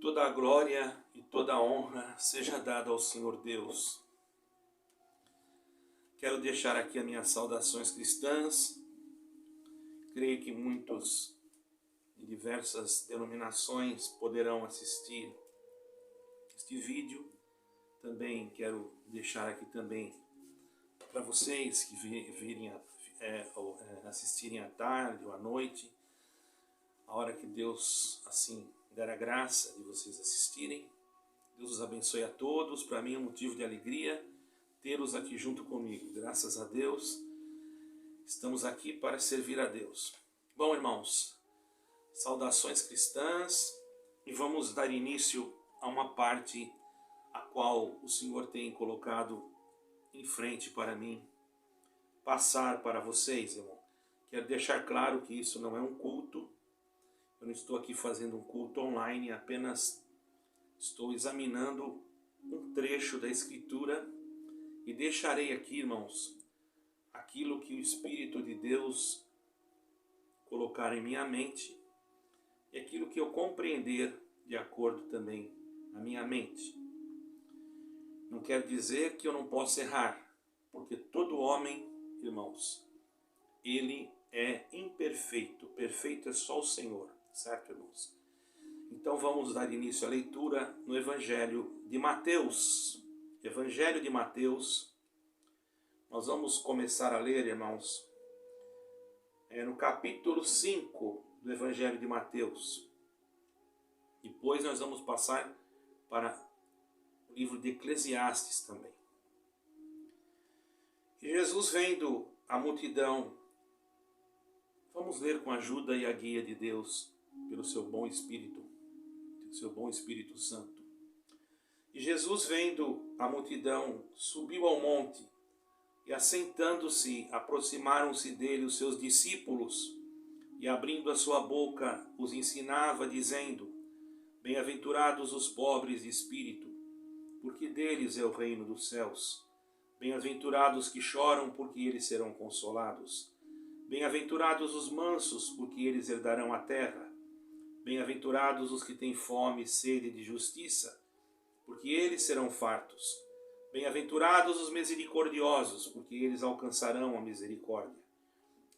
toda a glória e toda a honra seja dada ao Senhor Deus. Quero deixar aqui as minhas saudações cristãs. Creio que muitos de diversas denominações poderão assistir este vídeo. Também quero deixar aqui também para vocês que virem assistirem à tarde ou à noite, a hora que Deus assim der a graça de vocês assistirem. Deus os abençoe a todos. Para mim é um motivo de alegria tê-los aqui junto comigo. Graças a Deus, estamos aqui para servir a Deus. Bom, irmãos, saudações cristãs, e vamos dar início a uma parte a qual o Senhor tem colocado em frente para mim, passar para vocês, irmão. Quero deixar claro que isso não é um culto. Eu não estou aqui fazendo um culto online, apenas estou examinando um trecho da Escritura e deixarei aqui, irmãos, aquilo que o Espírito de Deus colocar em minha mente e aquilo que eu compreender de acordo também na minha mente. Não quer dizer que eu não possa errar, porque todo homem, irmãos, ele é imperfeito. Perfeito é só o Senhor, certo, irmãos? Então vamos dar início à leitura no Evangelho de Mateus. Evangelho de Mateus. Nós vamos começar a ler, irmãos, no capítulo 5 do Evangelho de Mateus. Depois nós vamos passar para o livro de Eclesiastes também. E Jesus, vendo a multidão, vamos ler com a ajuda e a guia de Deus, pelo seu bom Espírito, seu bom Espírito Santo. E Jesus, vendo a multidão, subiu ao monte, e assentando-se, aproximaram-se dele os seus discípulos, e abrindo a sua boca, os ensinava, dizendo: Bem-aventurados os pobres de espírito, porque deles é o reino dos céus. Bem-aventurados que choram, porque eles serão consolados. Bem-aventurados os mansos, porque eles herdarão a terra. Bem-aventurados os que têm fome e sede de justiça, porque eles serão fartos. Bem-aventurados os misericordiosos, porque eles alcançarão a misericórdia.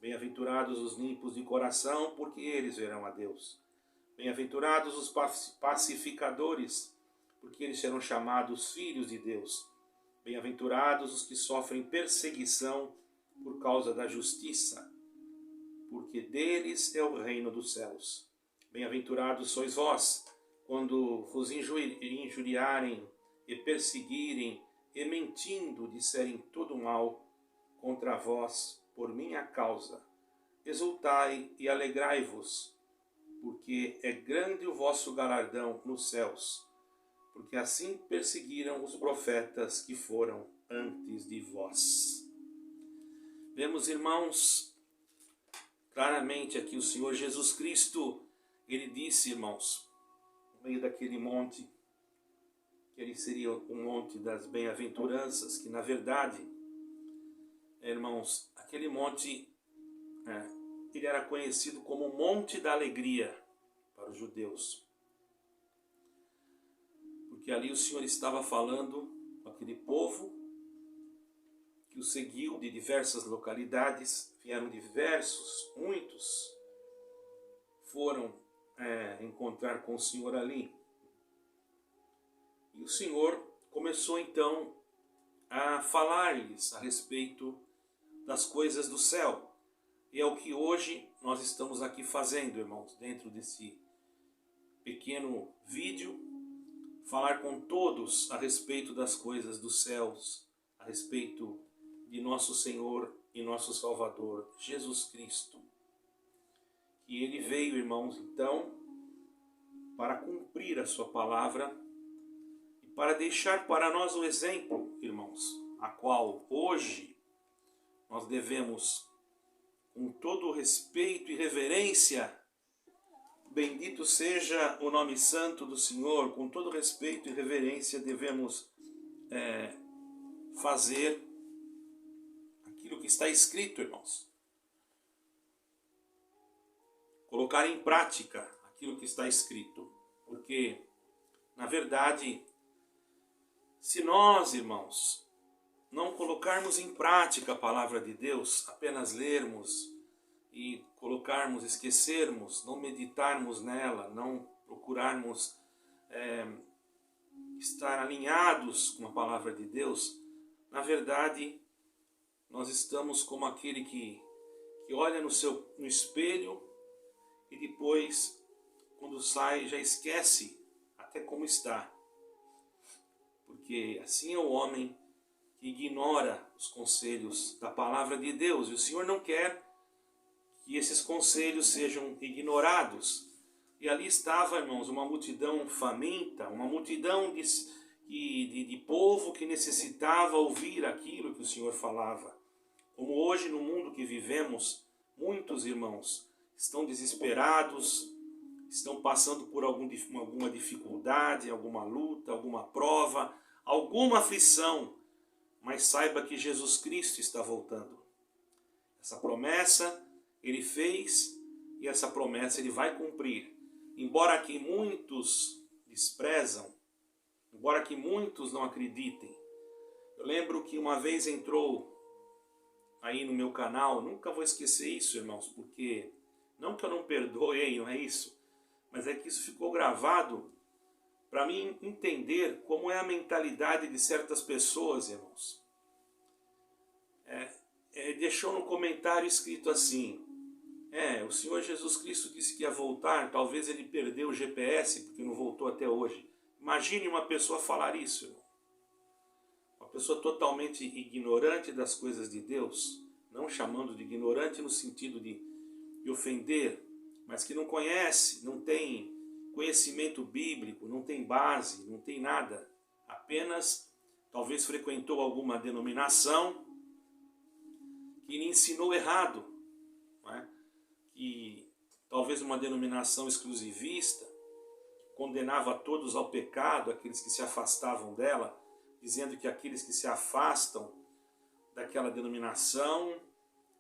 Bem-aventurados os limpos de coração, porque eles verão a Deus. Bem-aventurados os pacificadores, porque eles serão chamados filhos de Deus. Bem-aventurados os que sofrem perseguição por causa da justiça, porque deles é o reino dos céus. Bem-aventurados sois vós, quando vos injuriarem e perseguirem, e mentindo disserem todo mal contra vós por minha causa. Exultai e alegrai-vos, porque é grande o vosso galardão nos céus, porque assim perseguiram os profetas que foram antes de vós. Vemos, irmãos, claramente aqui o Senhor Jesus Cristo, ele disse, irmãos, no meio daquele monte, que ele seria o monte das bem-aventuranças, que na verdade, irmãos, aquele monte, ele era conhecido como o Monte da Alegria para os judeus. Porque ali o Senhor estava falando com aquele povo que o seguiu de diversas localidades, vieram muitos foram encontrar com o Senhor ali. E o Senhor começou então a falar-lhes a respeito das coisas do céu. E é o que hoje nós estamos aqui fazendo, irmãos, dentro desse pequeno vídeo, falar com todos a respeito das coisas dos céus, a respeito de nosso Senhor e nosso Salvador, Jesus Cristo. E ele veio, irmãos, então, para cumprir a sua palavra e para deixar para nós o exemplo, irmãos, a qual hoje nós devemos, com todo o respeito e reverência, bendito seja o nome santo do Senhor, com todo respeito e reverência devemos fazer aquilo que está escrito, irmãos. Colocar em prática aquilo que está escrito, porque Na verdade, se nós, irmãos, não colocarmos em prática a palavra de Deus, apenas lermos e colocarmos, esquecermos, não meditarmos nela, não procurarmos estar alinhados com a palavra de Deus, na verdade, nós estamos como aquele que olha no espelho e depois, quando sai, já esquece até como está. Porque assim é o homem que ignora os conselhos da palavra de Deus. E o Senhor não quer que esses conselhos sejam ignorados. E ali estava, irmãos, uma multidão faminta, uma multidão de povo que necessitava ouvir aquilo que o Senhor falava. Como hoje no mundo que vivemos, muitos irmãos estão desesperados, estão passando por alguma dificuldade, alguma luta, alguma prova, alguma aflição, mas saiba que Jesus Cristo está voltando. Essa promessa Ele fez e essa promessa Ele vai cumprir. Embora que muitos desprezam, embora que muitos não acreditem. Eu lembro que uma vez entrou aí no meu canal, nunca vou esquecer isso, irmãos, porque não que eu não perdoei, não é isso, mas é que isso ficou gravado para mim entender como é a mentalidade de certas pessoas, irmãos. Deixou no comentário escrito assim: o Senhor Jesus Cristo disse que ia voltar, talvez ele perdeu o GPS porque não voltou até hoje. Imagine uma pessoa falar isso, irmão. Uma pessoa totalmente ignorante das coisas de Deus, não chamando de ignorante no sentido de ofender, mas que não conhece, não tem conhecimento bíblico, não tem base, não tem nada, apenas talvez frequentou alguma denominação que lhe ensinou errado, não é? Que talvez uma denominação exclusivista, condenava todos ao pecado, aqueles que se afastavam dela, dizendo que aqueles que se afastam daquela denominação,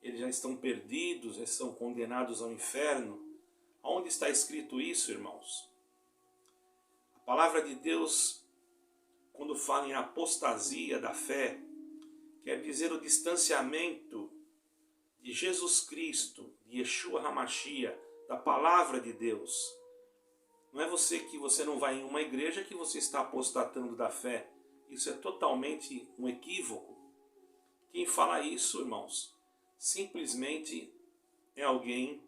eles já estão perdidos, já estão condenados ao inferno. Onde está escrito isso, irmãos? A palavra de Deus, quando fala em apostasia da fé, quer dizer o distanciamento de Jesus Cristo, de Yeshua HaMashiach, da palavra de Deus. Não é que você não vai em uma igreja que você está apostatando da fé. Isso é totalmente um equívoco. Quem fala isso, irmãos, simplesmente é alguém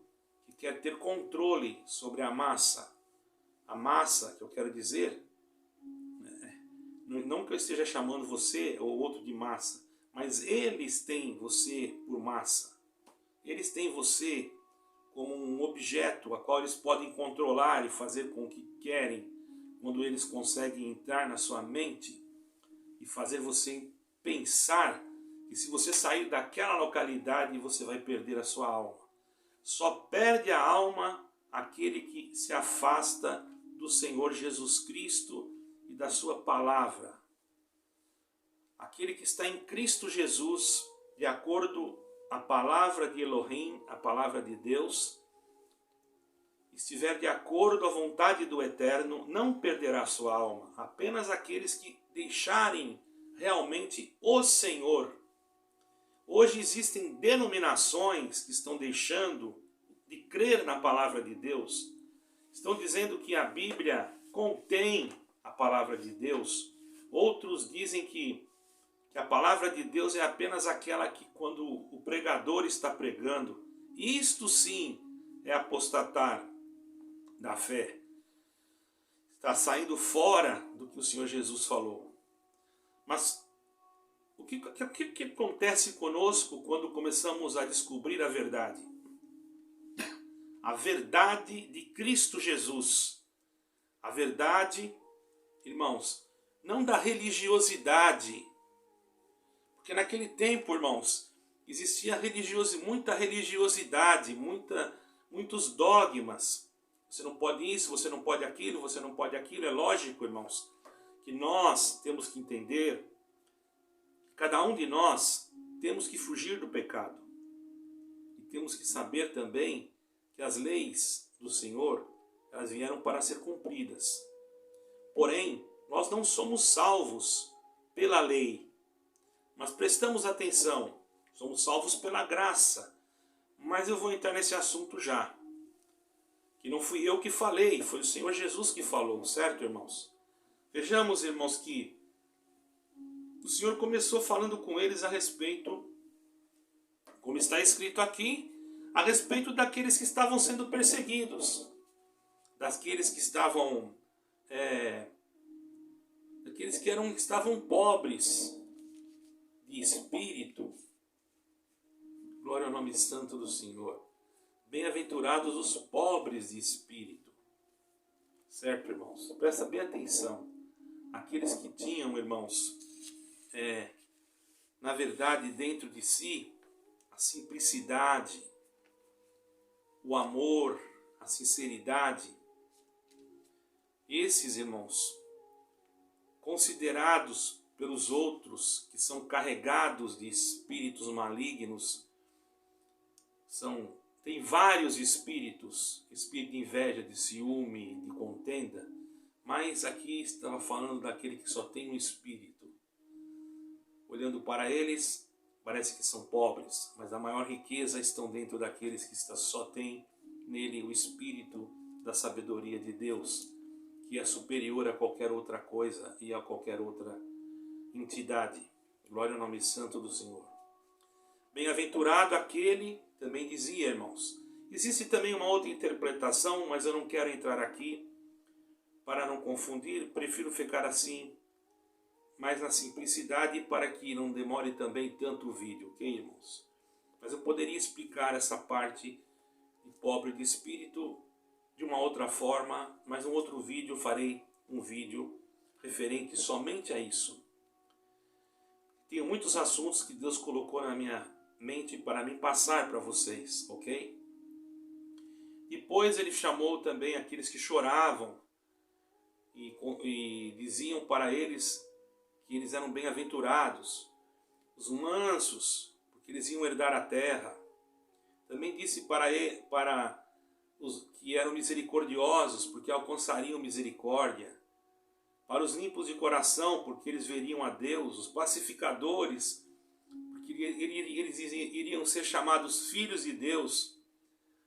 que quer ter controle sobre a massa. A massa, que eu quero dizer, não que eu esteja chamando você ou outro de massa, mas eles têm você por massa. Eles têm você como um objeto a qual eles podem controlar e fazer com o que querem, quando eles conseguem entrar na sua mente e fazer você pensar que se você sair daquela localidade você vai perder a sua alma. Só perde a alma aquele que se afasta do Senhor Jesus Cristo e da sua palavra. Aquele que está em Cristo Jesus, de acordo com a palavra de Elohim, a palavra de Deus, estiver de acordo à vontade do Eterno, não perderá sua alma. Apenas aqueles que deixarem realmente o Senhor. Hoje existem denominações que estão deixando de crer na palavra de Deus. Estão dizendo que a Bíblia contém a palavra de Deus. Outros dizem que a palavra de Deus é apenas aquela que quando o pregador está pregando. Isto sim é apostatar da fé. Está saindo fora do que o Senhor Jesus falou. Mas o que acontece conosco quando começamos a descobrir a verdade? A verdade de Cristo Jesus. A verdade, irmãos, não da religiosidade. Porque naquele tempo, irmãos, existia muita religiosidade, muitos dogmas. Você não pode isso, você não pode aquilo, você não pode aquilo. É lógico, irmãos, que nós temos que entender, cada um de nós temos que fugir do pecado. E temos que saber também que as leis do Senhor, elas vieram para ser cumpridas. Porém, nós não somos salvos pela lei, mas prestamos atenção, somos salvos pela graça. Mas eu vou entrar nesse assunto já, que não fui eu que falei, foi o Senhor Jesus que falou, certo, irmãos? Vejamos, irmãos, que o Senhor começou falando com eles a respeito, como está escrito aqui, a respeito daqueles que estavam sendo perseguidos, daqueles que estavam, daqueles que estavam pobres de espírito. Glória ao nome santo do Senhor. Bem-aventurados os pobres de espírito. Certo, irmãos? Presta bem atenção. Aqueles que tinham, irmãos, na verdade, dentro de si, a simplicidade, o amor, a sinceridade. Esses, irmãos, considerados pelos outros, que são carregados de espíritos malignos, tem vários espíritos, espírito de inveja, de ciúme, de contenda, mas aqui estava falando daquele que só tem um espírito. Olhando para eles, parece que são pobres, mas a maior riqueza estão dentro daqueles que só tem nele o espírito da sabedoria de Deus, que é superior a qualquer outra coisa e a qualquer outra entidade. Glória ao nome santo do Senhor. Bem-aventurado aquele, também dizia, irmãos. Existe também uma outra interpretação, mas eu não quero entrar aqui para não confundir, prefiro ficar assim, mais na simplicidade, para que não demore também tanto o vídeo, ok, irmãos? Mas eu poderia explicar essa parte de pobre de espírito de uma outra forma, mas um outro vídeo farei um vídeo referente somente a isso. Tenho muitos assuntos que Deus colocou na minha mente para mim passar para vocês, ok? Depois ele chamou também aqueles que choravam e diziam para eles que eles eram bem-aventurados, os mansos, porque eles iam herdar a terra. Também disse para os que eram misericordiosos, porque alcançariam misericórdia. Para os limpos de coração, porque eles veriam a Deus. Os pacificadores, porque eles iriam ser chamados filhos de Deus.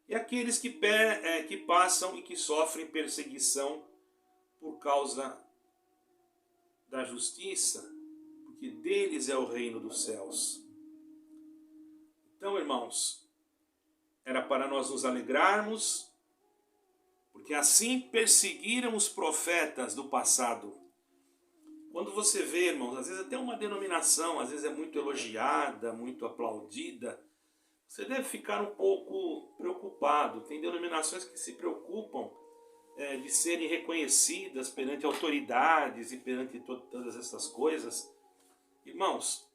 E aqueles que passam e que sofrem perseguição por causa da justiça, porque deles é o reino dos céus. Então, irmãos, era para nós nos alegrarmos, porque assim perseguiram os profetas do passado. Quando você vê, irmãos, às vezes até uma denominação, às vezes é muito elogiada, muito aplaudida, você deve ficar um pouco preocupado. Tem denominações que se preocupam de serem reconhecidas perante autoridades e perante todas essas coisas. Irmãos,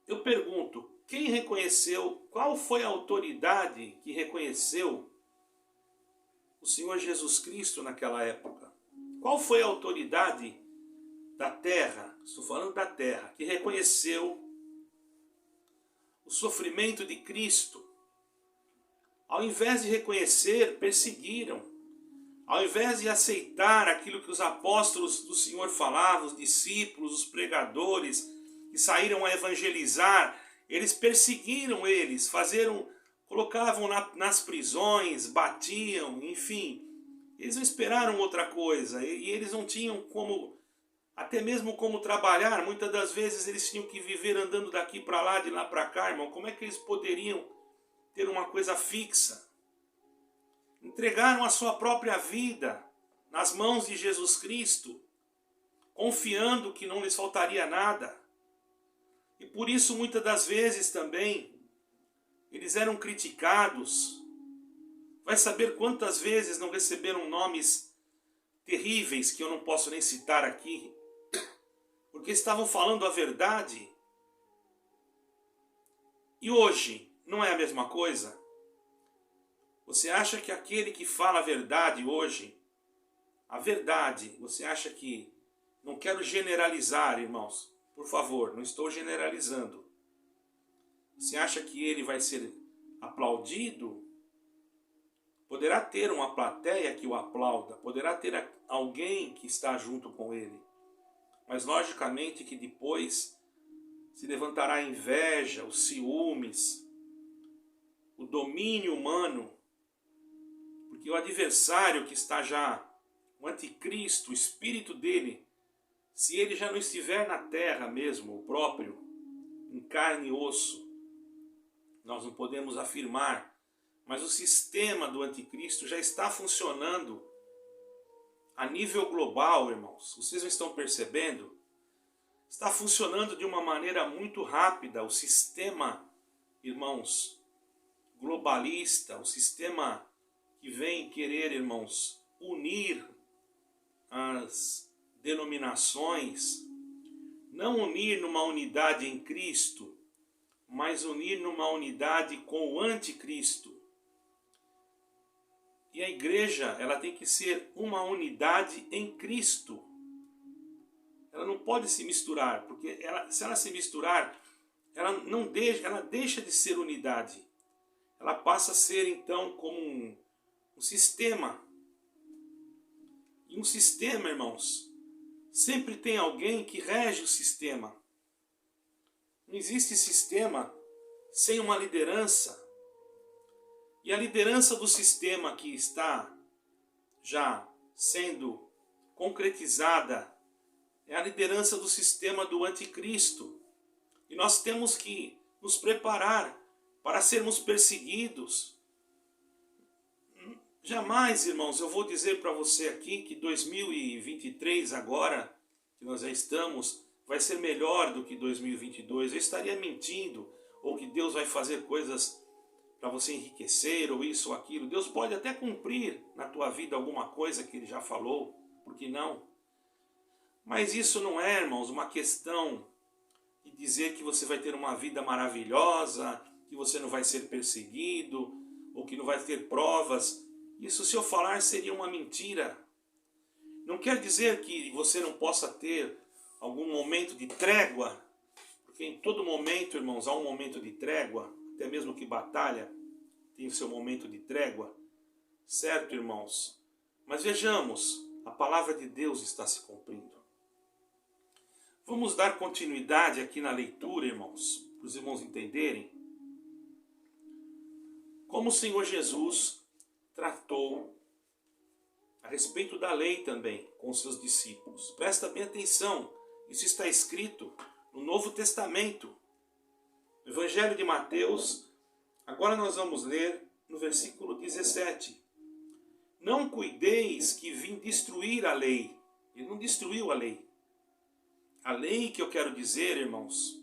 eu pergunto, quem reconheceu, qual foi a autoridade que reconheceu o Senhor Jesus Cristo naquela época? Qual foi a autoridade da terra, estou falando da terra, que reconheceu o sofrimento de Cristo? Ao invés de reconhecer, perseguiram. Ao invés de aceitar aquilo que os apóstolos do Senhor falavam, os discípulos, os pregadores que saíram a evangelizar, eles perseguiram eles, colocavam nas prisões, batiam, enfim. Eles não esperaram outra coisa e eles não tinham até mesmo como trabalhar. Muitas das vezes eles tinham que viver andando daqui para lá, de lá para cá, irmão. Como é que eles poderiam ter uma coisa fixa? Entregaram a sua própria vida nas mãos de Jesus Cristo, confiando que não lhes faltaria nada. E por isso muitas das vezes também eles eram criticados. Vai saber quantas vezes não receberam nomes terríveis que eu não posso nem citar aqui, porque estavam falando a verdade. E hoje não é a mesma coisa? Você acha que aquele que fala a verdade hoje, a verdade, você acha que, não quero generalizar, irmãos, por favor, não estou generalizando. Você acha que ele vai ser aplaudido? poderá ter uma plateia que o aplauda, poderá ter alguém que está junto com ele. Mas logicamente que depois se levantará a inveja, os ciúmes, o domínio humano, porque o adversário que está já, o anticristo, o espírito dele, se ele já não estiver na terra mesmo, o próprio, em carne e osso, nós não podemos afirmar, mas o sistema do anticristo já está funcionando a nível global, irmãos. Vocês não estão percebendo? Está funcionando de uma maneira muito rápida o sistema, irmãos, globalista, o sistema que vem querer, irmãos, unir as denominações, não unir numa unidade em Cristo, mas unir numa unidade com o anticristo. E a igreja, ela tem que ser uma unidade em Cristo. Ela não pode se misturar, porque se ela se misturar, ela deixa de ser unidade. Ela passa a ser então como um sistema. E um sistema, irmãos, sempre tem alguém que rege o sistema. Não existe sistema sem uma liderança. E a liderança do sistema que está já sendo concretizada é a liderança do sistema do anticristo. E nós temos que nos preparar para sermos perseguidos. Jamais, irmãos, eu vou dizer para você aqui que 2023 agora, que nós já estamos, vai ser melhor do que 2022. Eu estaria mentindo, ou que Deus vai fazer coisas para você enriquecer, ou isso ou aquilo. Deus pode até cumprir na tua vida alguma coisa que Ele já falou, por que não? Mas isso não é, irmãos, uma questão de dizer que você vai ter uma vida maravilhosa, que você não vai ser perseguido, ou que não vai ter provas. Isso, se eu falar, seria uma mentira. Não quer dizer que você não possa ter algum momento de trégua, porque em todo momento, irmãos, há um momento de trégua, até mesmo que batalha tem o seu momento de trégua, certo, irmãos? Mas vejamos, a palavra de Deus está se cumprindo. Vamos dar continuidade aqui na leitura, irmãos, para os irmãos entenderem como o Senhor Jesus tratou a respeito da lei também com os seus discípulos. Presta bem atenção, isso está escrito no Novo Testamento, no Evangelho de Mateus. Agora nós vamos ler no versículo 17. Não cuideis que vim destruir a lei. Ele não destruiu a lei. A lei que eu quero dizer, irmãos,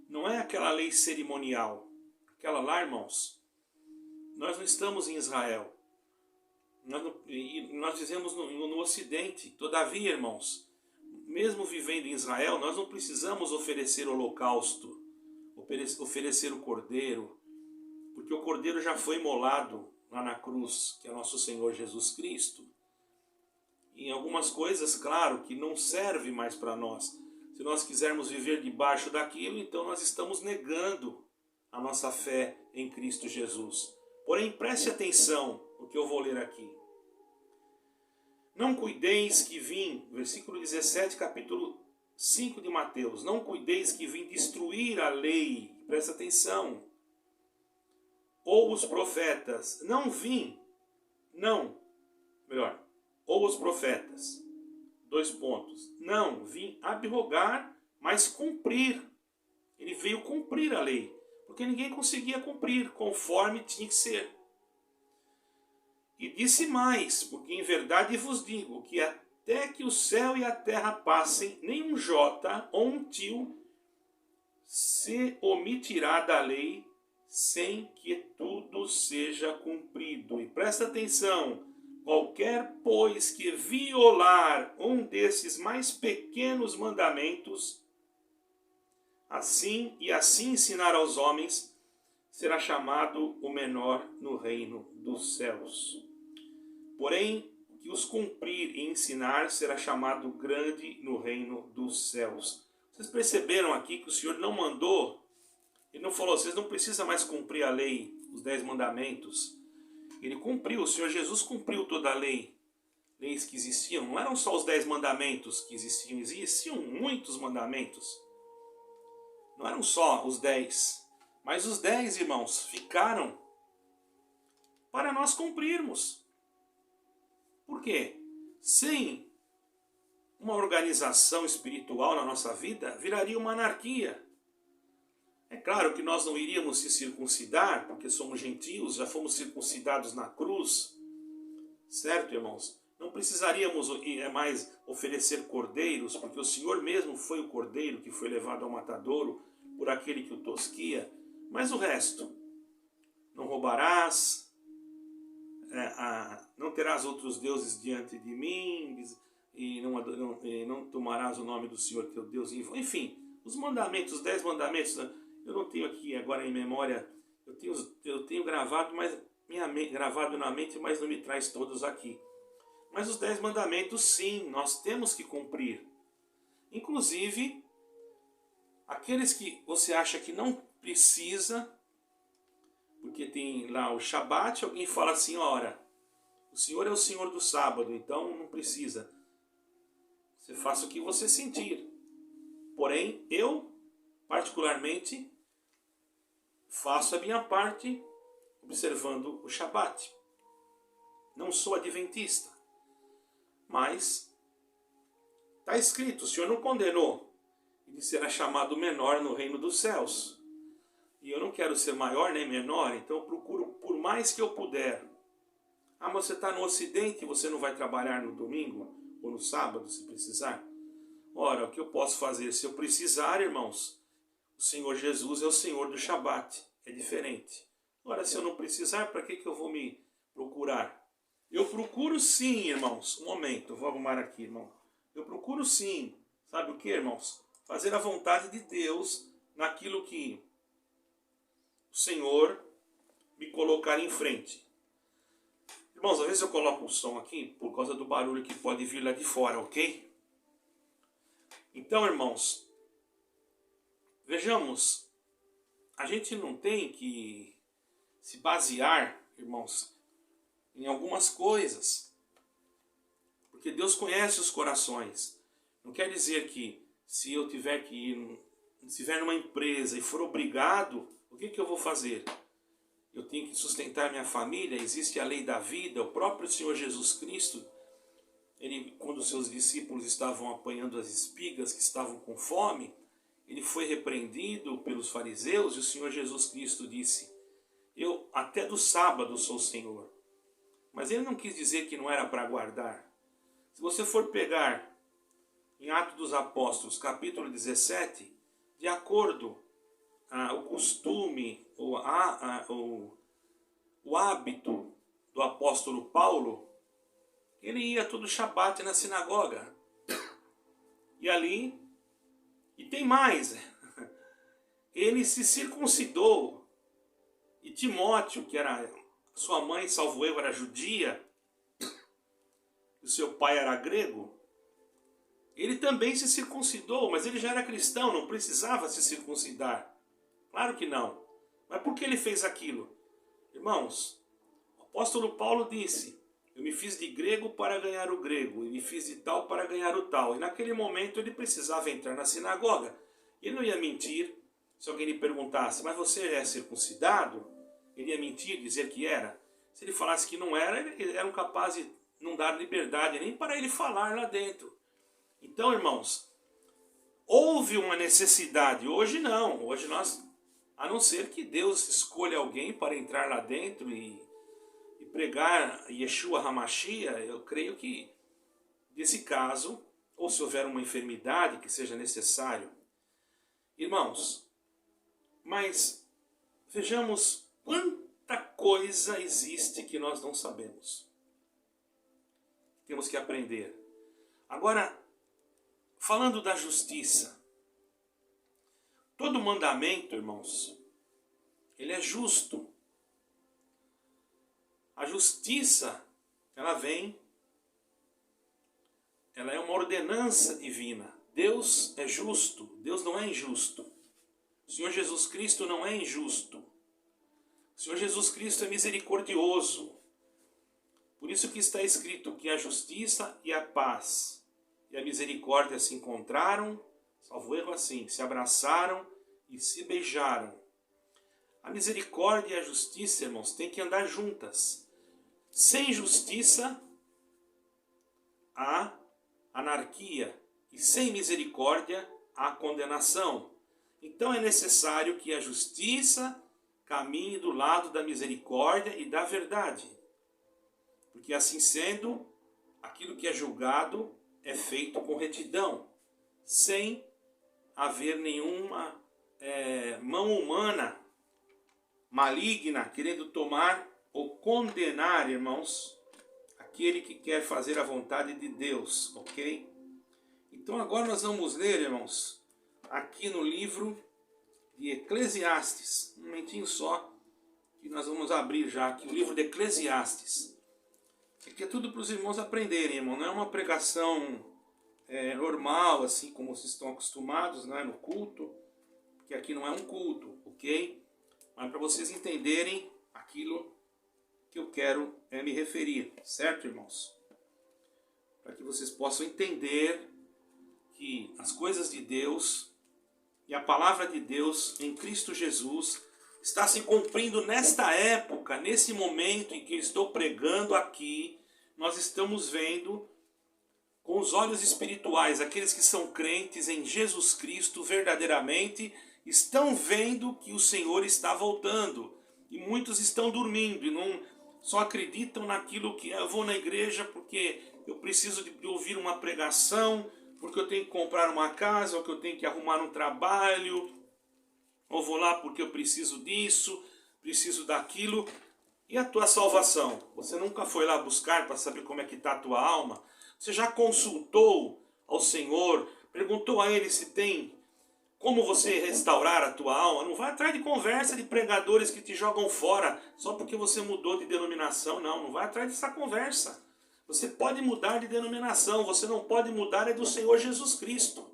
não é aquela lei cerimonial. Aquela lá, irmãos, nós não estamos em Israel. Nós vivemos no Ocidente. Todavia, irmãos, mesmo vivendo em Israel, nós não precisamos oferecer holocausto, oferecer o cordeiro, porque o cordeiro já foi imolado lá na cruz, que é nosso Senhor Jesus Cristo. Em algumas coisas, claro, que não serve mais para nós. Se nós quisermos viver debaixo daquilo, então nós estamos negando a nossa fé em Cristo Jesus. Porém, preste atenção no que eu vou ler aqui. Não cuideis que vim, versículo 17, capítulo 5 de Mateus. Não cuideis que vim destruir a lei. Presta atenção. Ou os profetas. Não vim. Não. Melhor. Ou os profetas. 2 pontos. Não vim abrogar, mas cumprir. Ele veio cumprir a lei. Porque ninguém conseguia cumprir conforme tinha que ser. E disse mais, porque em verdade vos digo que até que o céu e a terra passem, nem um jota ou um tio se omitirá da lei, sem que tudo seja cumprido. E presta atenção, qualquer, pois, que violar um desses mais pequenos mandamentos, assim ensinar aos homens, será chamado o menor no reino dos céus. Porém, que os cumprir e ensinar será chamado grande no reino dos céus. Vocês perceberam aqui que o Senhor não mandou, Ele não falou, vocês não precisam mais cumprir a lei, os 10 mandamentos. Ele cumpriu, o Senhor Jesus cumpriu toda a lei. Leis que existiam, não eram só os 10 mandamentos que existiam, existiam muitos mandamentos. Não eram só os 10, mas os 10, irmãos, ficaram para nós cumprirmos. Por quê? Sem uma organização espiritual na nossa vida, viraria uma anarquia. É claro que nós não iríamos se circuncidar, porque somos gentios, já fomos circuncidados na cruz, certo, irmãos? Não precisaríamos mais oferecer cordeiros, porque o Senhor mesmo foi o cordeiro que foi levado ao matadouro por aquele que o tosquia. Mas o resto, não roubarás, não terás outros deuses diante de mim, e não tomarás o nome do Senhor teu Deus. Enfim, os mandamentos, os 10 mandamentos, eu não tenho aqui agora em memória, eu tenho gravado, gravado na mente, mas não me traz todos aqui. Mas os 10 mandamentos, sim, nós temos que cumprir. Inclusive, aqueles que você acha que não precisa, porque tem lá o Shabat, alguém fala assim, ora, o Senhor é o Senhor do sábado, então não precisa. Você faça o que você sentir. Porém, eu, particularmente, faço a minha parte observando o Shabat. Não sou adventista, mas está escrito, o Senhor não condenou. Ele será chamado menor no reino dos céus. E eu não quero ser maior nem menor, então eu procuro por mais que eu puder. Ah, mas você está no Ocidente e você não vai trabalhar no domingo ou no sábado, se precisar? Ora, o que eu posso fazer? Se eu precisar, irmãos, o Senhor Jesus é o Senhor do Shabat. É diferente. Ora, se eu não precisar, para que eu vou me procurar? Eu procuro sim, irmãos. Um momento, eu vou arrumar aqui, irmão. Eu procuro sim. Sabe o que, irmãos? Fazer a vontade de Deus naquilo que o Senhor me colocar em frente. Irmãos, às vezes eu coloco o som aqui por causa do barulho que pode vir lá de fora, ok? Então, irmãos, vejamos, a gente não tem que se basear, irmãos, em algumas coisas, porque Deus conhece os corações. Não quer dizer que se eu tiver que ir, se estiver numa empresa e for obrigado, o que eu vou fazer? Eu tenho que sustentar minha família, existe a lei da vida, o próprio Senhor Jesus Cristo, ele, quando os seus discípulos estavam apanhando as espigas, que estavam com fome, ele foi repreendido pelos fariseus e o Senhor Jesus Cristo disse, eu até do sábado sou o Senhor. Mas ele não quis dizer que não era para guardar. Se você for pegar em Atos dos Apóstolos, capítulo 17, de acordo o costume, o hábito do apóstolo Paulo, ele ia todo Shabat na sinagoga. E ali, e tem mais, ele se circuncidou. E Timóteo, que era sua mãe, salvo eu, era judia, e o seu pai era grego, ele também se circuncidou, mas ele já era cristão, não precisava se circuncidar. Claro que não. Mas por que ele fez aquilo? Irmãos, o apóstolo Paulo disse, eu me fiz de grego para ganhar o grego, e me fiz de tal para ganhar o tal. E naquele momento ele precisava entrar na sinagoga. Ele não ia mentir se alguém lhe perguntasse, mas você é circuncidado? Ele ia mentir, dizer que era. Se ele falasse que não era, eles eram capazes de não dar liberdade nem para ele falar lá dentro. Então, irmãos, houve uma necessidade. Hoje não. Hoje nós, a não ser que Deus escolha alguém para entrar lá dentro e pregar Yeshua HaMashiach, eu creio que, nesse caso, ou se houver uma enfermidade que seja necessário. Irmãos, mas vejamos quanta coisa existe que nós não sabemos. Temos que aprender. Agora, falando da justiça, todo mandamento, irmãos, ele é justo. A justiça, ela é uma ordenança divina. Deus é justo, Deus não é injusto. O Senhor Jesus Cristo não é injusto. O Senhor Jesus Cristo é misericordioso. Por isso que está escrito que a justiça e a paz e a misericórdia se encontraram, salvo erro assim, se abraçaram e se beijaram. A misericórdia e a justiça, irmãos, têm que andar juntas. Sem justiça, há anarquia. E sem misericórdia, há condenação. Então é necessário que a justiça caminhe do lado da misericórdia e da verdade. Porque assim sendo, aquilo que é julgado é feito com retidão, sem haver nenhuma mão humana maligna querendo tomar ou condenar, irmãos, aquele que quer fazer a vontade de Deus, ok? Então agora nós vamos ler, irmãos, aqui no livro de Eclesiastes, um momentinho só, que nós vamos abrir já aqui o livro de Eclesiastes. Aqui é tudo para os irmãos aprenderem, irmão, não é uma pregação normal, assim como vocês estão acostumados, né, no culto, porque aqui não é um culto, ok? Mas para vocês entenderem aquilo que eu quero me referir, certo, irmãos? Para que vocês possam entender que as coisas de Deus e a palavra de Deus em Cristo Jesus está se cumprindo nesta época, nesse momento em que eu estou pregando aqui. Nós estamos vendo com os olhos espirituais, aqueles que são crentes em Jesus Cristo verdadeiramente, estão vendo que o Senhor está voltando. E muitos estão dormindo e não só acreditam naquilo que eu vou na igreja porque eu preciso de ouvir uma pregação, porque eu tenho que comprar uma casa, ou que eu tenho que arrumar um trabalho, ou vou lá porque eu preciso disso, preciso daquilo. E a tua salvação? Você nunca foi lá buscar para saber como é que está a tua alma? Você já consultou ao Senhor, perguntou a Ele se tem como você restaurar a tua alma? Não vai atrás de conversa de pregadores que te jogam fora só porque você mudou de denominação. Não vai atrás dessa conversa. Você pode mudar de denominação, você não pode mudar é do Senhor Jesus Cristo.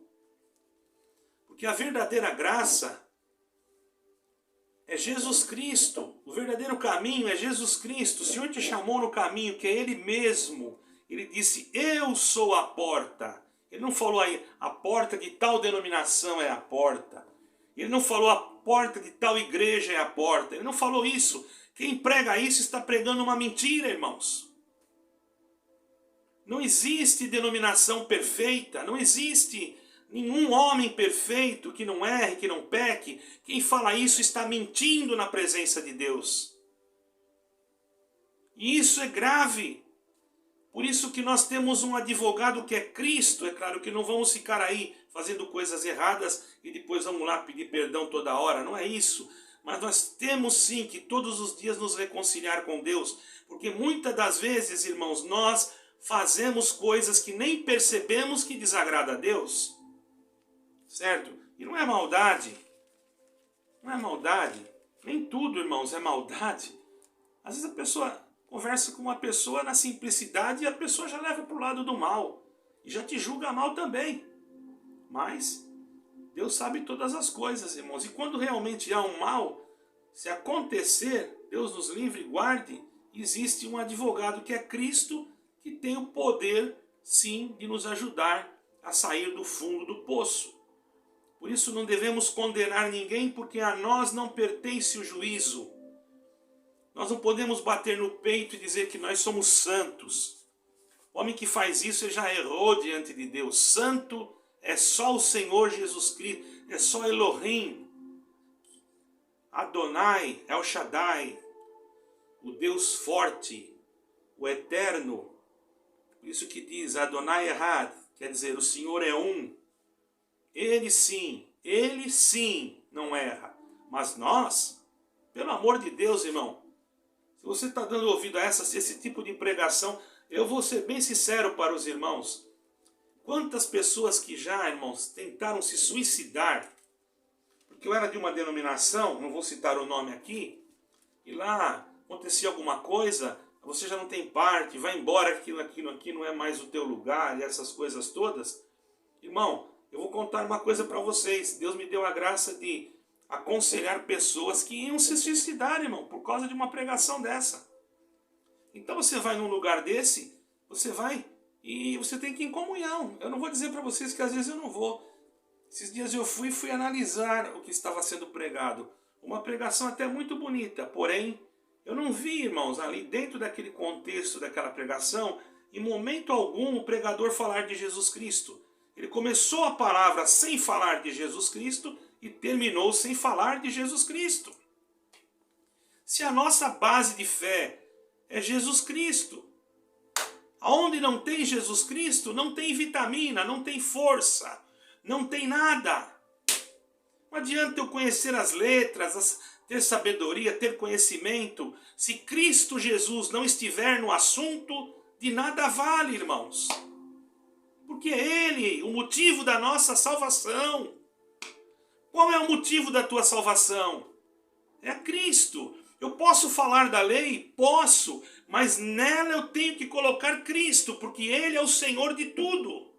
Porque a verdadeira graça é Jesus Cristo. O verdadeiro caminho é Jesus Cristo. O Senhor te chamou no caminho que é Ele mesmo. Ele disse, eu sou a porta. Ele não falou aí, a porta de tal denominação é a porta. Ele não falou, a porta de tal igreja é a porta. Ele não falou isso. Quem prega isso está pregando uma mentira, irmãos. Não existe denominação perfeita. Não existe nenhum homem perfeito que não erre, que não peque. Quem fala isso está mentindo na presença de Deus. E isso é grave. Por isso que nós temos um advogado que é Cristo. É claro que não vamos ficar aí fazendo coisas erradas e depois vamos lá pedir perdão toda hora. Não é isso. Mas nós temos sim que todos os dias nos reconciliar com Deus. Porque muitas das vezes, irmãos, nós fazemos coisas que nem percebemos que desagrada a Deus. Certo? E não é maldade. Não é maldade. Nem tudo, irmãos, é maldade. Às vezes a pessoa conversa com uma pessoa na simplicidade e a pessoa já leva para o lado do mal. E já te julga mal também. Mas Deus sabe todas as coisas, irmãos. E quando realmente há um mal, se acontecer, Deus nos livre e guarde, existe um advogado que é Cristo, que tem o poder, sim, de nos ajudar a sair do fundo do poço. Por isso não devemos condenar ninguém, porque a nós não pertence o juízo. Nós não podemos bater no peito e dizer que nós somos santos. O homem que faz isso já errou diante de Deus. Santo é só o Senhor Jesus Cristo, é só Elohim. Adonai, El Shaddai, o Deus forte, o eterno. Por isso que diz Adonai Errad, quer dizer, o Senhor é um. Ele sim não erra. Mas nós, pelo amor de Deus, irmão, se você está dando ouvido a esse tipo de pregação, eu vou ser bem sincero para os irmãos. Quantas pessoas que já, irmãos, tentaram se suicidar, porque eu era de uma denominação, não vou citar o nome aqui, e lá acontecia alguma coisa, você já não tem parte, vai embora, aquilo aqui não é mais o teu lugar, e essas coisas todas. Irmão, eu vou contar uma coisa para vocês. Deus me deu a graça de aconselhar pessoas que iam se suicidar, irmão, por causa de uma pregação dessa. Então você vai num lugar desse, você vai e você tem que ir em comunhão. Eu não vou dizer para vocês que às vezes eu não vou. Esses dias eu fui analisar o que estava sendo pregado. Uma pregação até muito bonita, porém, eu não vi, irmãos, ali dentro daquele contexto daquela pregação, em momento algum o pregador falar de Jesus Cristo. Ele começou a palavra sem falar de Jesus Cristo e terminou sem falar de Jesus Cristo. Se a nossa base de fé é Jesus Cristo, aonde não tem Jesus Cristo, não tem vitamina, não tem força, não tem nada. Não adianta eu conhecer as letras, ter sabedoria, ter conhecimento. Se Cristo Jesus não estiver no assunto, de nada vale, irmãos. Porque é Ele o motivo da nossa salvação. Qual é o motivo da tua salvação? É Cristo. Eu posso falar da lei? Posso, mas nela eu tenho que colocar Cristo, porque Ele é o Senhor de tudo.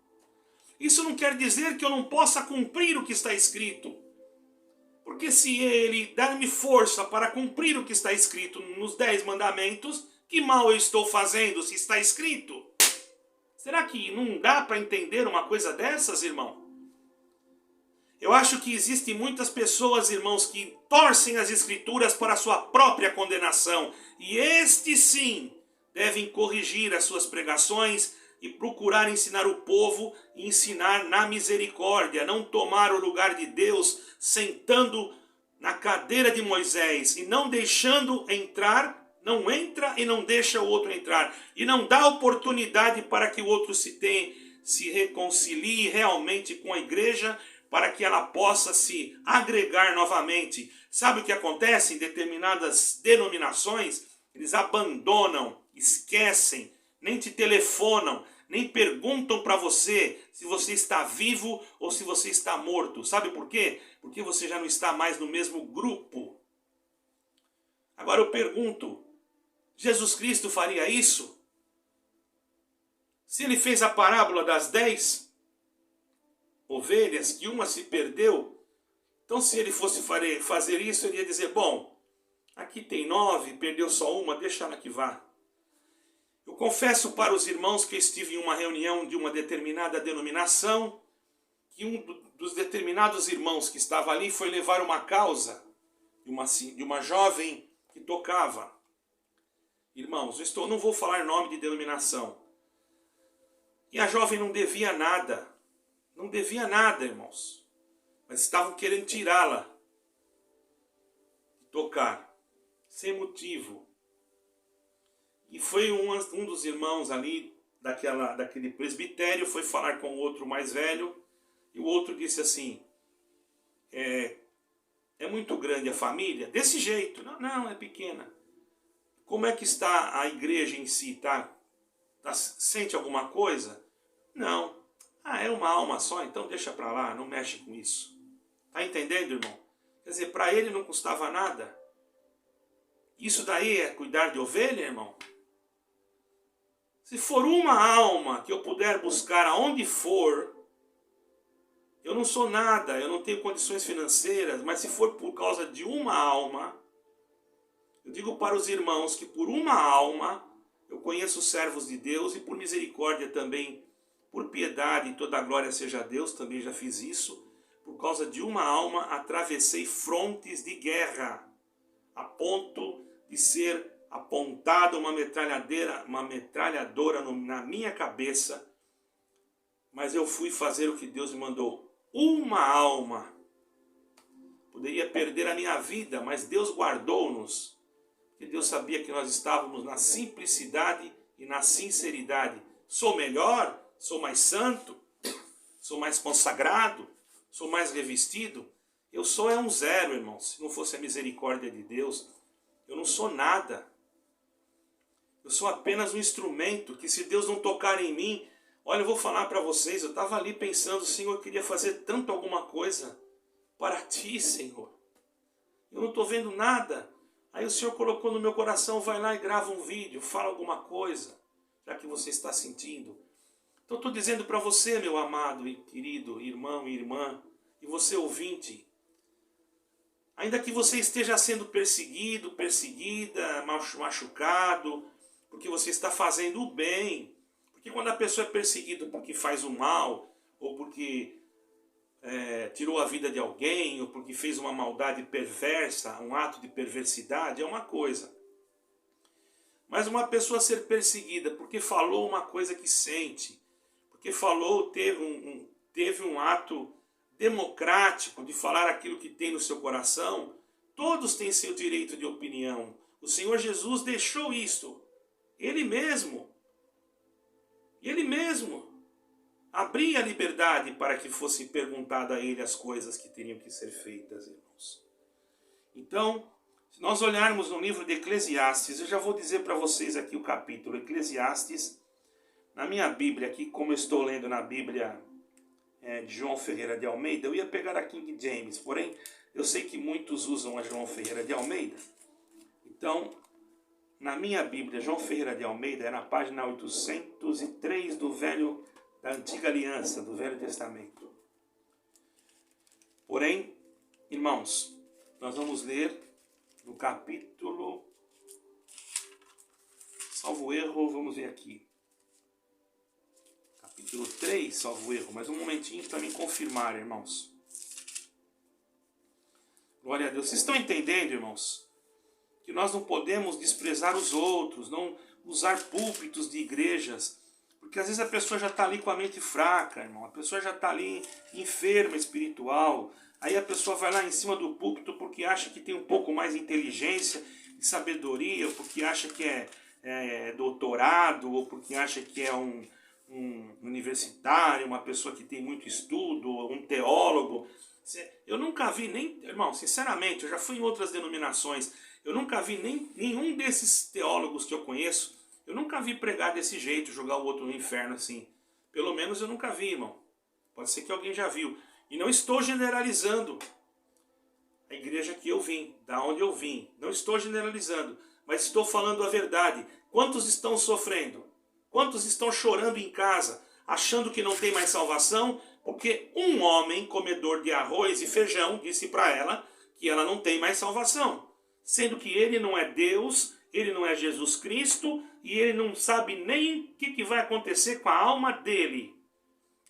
Isso não quer dizer que eu não possa cumprir o que está escrito. Porque se Ele dar-me força para cumprir o que está escrito nos 10 mandamentos, que mal eu estou fazendo se está escrito? Será que não dá para entender uma coisa dessas, irmão? Eu acho que existem muitas pessoas, irmãos, que torcem as escrituras para a sua própria condenação. E estes sim devem corrigir as suas pregações e procurar ensinar o povo e ensinar na misericórdia. Não tomar o lugar de Deus sentando na cadeira de Moisés e não deixando entrar, não entra e não deixa o outro entrar. E não dá oportunidade para que o outro se reconcilie realmente com a igreja, para que ela possa se agregar novamente. Sabe o que acontece em determinadas denominações? Eles abandonam, esquecem, nem te telefonam, nem perguntam para você se você está vivo ou se você está morto. Sabe por quê? Porque você já não está mais no mesmo grupo. Agora eu pergunto, Jesus Cristo faria isso? Se ele fez a parábola das 10 ovelhas, que uma se perdeu, então se ele fosse fazer isso, ele ia dizer, bom, aqui tem 9, perdeu só uma, deixa ela que vá. Eu confesso para os irmãos que eu estive em uma reunião de uma determinada denominação, que um dos determinados irmãos que estava ali foi levar uma causa de uma jovem que tocava. Irmãos, não vou falar nome de denominação. E a jovem não devia nada. Não devia nada, irmãos. Mas estavam querendo tirá-la de tocar, sem motivo. E foi um dos irmãos ali, daquele presbitério, foi falar com o outro mais velho, e o outro disse assim, é muito grande a família? Desse jeito. Não, é pequena. Como é que está a igreja em si? Sente alguma coisa? Não. É uma alma só, então deixa para lá, não mexe com isso. Tá entendendo, irmão? Quer dizer, para ele não custava nada. Isso daí é cuidar de ovelha, irmão? Se for uma alma que eu puder buscar aonde for, eu não sou nada, eu não tenho condições financeiras, mas se for por causa de uma alma, eu digo para os irmãos que por uma alma eu conheço os servos de Deus e por misericórdia também, por piedade, toda a glória seja a Deus, também já fiz isso. Por causa de uma alma, atravessei frontes de guerra, a ponto de ser apontada uma metralhadora na minha cabeça. Mas eu fui fazer o que Deus me mandou. Uma alma. Poderia perder a minha vida, mas Deus guardou-nos. Porque Deus sabia que nós estávamos na simplicidade e na sinceridade. Sou melhor? Sou mais santo, sou mais consagrado, sou mais revestido. Eu sou um zero, irmãos. Se não fosse a misericórdia de Deus, eu não sou nada. Eu sou apenas um instrumento que, se Deus não tocar em mim, olha, eu vou falar para vocês, eu estava ali pensando, Senhor, eu queria fazer tanto alguma coisa para Ti, Senhor. Eu não estou vendo nada. Aí o Senhor colocou no meu coração, vai lá e grava um vídeo, fala alguma coisa, já que você está sentindo. Então estou dizendo para você, meu amado e querido irmão e irmã, e você ouvinte, ainda que você esteja sendo perseguido, perseguida, machucado, porque você está fazendo o bem. Porque quando a pessoa é perseguida porque faz o mal, ou porque tirou a vida de alguém, ou porque fez uma maldade perversa, um ato de perversidade, é uma coisa. Mas uma pessoa ser perseguida porque falou uma coisa que sente, porque falou, teve um ato democrático de falar aquilo que tem no seu coração, todos têm seu direito de opinião. O Senhor Jesus deixou isto. Ele mesmo abria a liberdade para que fosse perguntada a ele as coisas que teriam que ser feitas, irmãos. Então, se nós olharmos no livro de Eclesiastes, eu já vou dizer para vocês aqui o capítulo. Eclesiastes, na minha Bíblia aqui, como eu estou lendo na Bíblia de João Ferreira de Almeida, eu ia pegar a King James, porém eu sei que muitos usam a João Ferreira de Almeida. Então, na minha Bíblia, João Ferreira de Almeida, é na página 803 da Antiga Aliança, do Velho Testamento. Porém, irmãos, nós vamos ler no capítulo, salvo erro, vamos ver aqui, capítulo 3, salvo erro, mas um momentinho para me confirmar, irmãos. Glória a Deus. Vocês estão entendendo, irmãos? Que nós não podemos desprezar os outros, não usar púlpitos de igrejas, porque às vezes a pessoa já está ali com a mente fraca, irmão, a pessoa já está ali enferma espiritual, aí a pessoa vai lá em cima do púlpito porque acha que tem um pouco mais de inteligência e sabedoria, ou porque acha que é doutorado, ou porque acha que é um universitário, uma pessoa que tem muito estudo, um teólogo. Eu nunca vi nem, irmão, sinceramente, eu já fui em outras denominações, eu nunca vi nenhum desses teólogos que eu conheço, eu nunca vi pregar desse jeito, jogar o outro no inferno assim. Pelo menos eu nunca vi, irmão. Pode ser que alguém já viu. E não estou generalizando a igreja que eu vim, da onde eu vim. Não estou generalizando, mas estou falando a verdade. Quantos estão sofrendo? Quantos estão chorando em casa, achando que não tem mais salvação? Porque um homem, comedor de arroz e feijão, disse para ela que ela não tem mais salvação. Sendo que ele não é Deus, ele não é Jesus Cristo, e ele não sabe nem o que vai acontecer com a alma dele.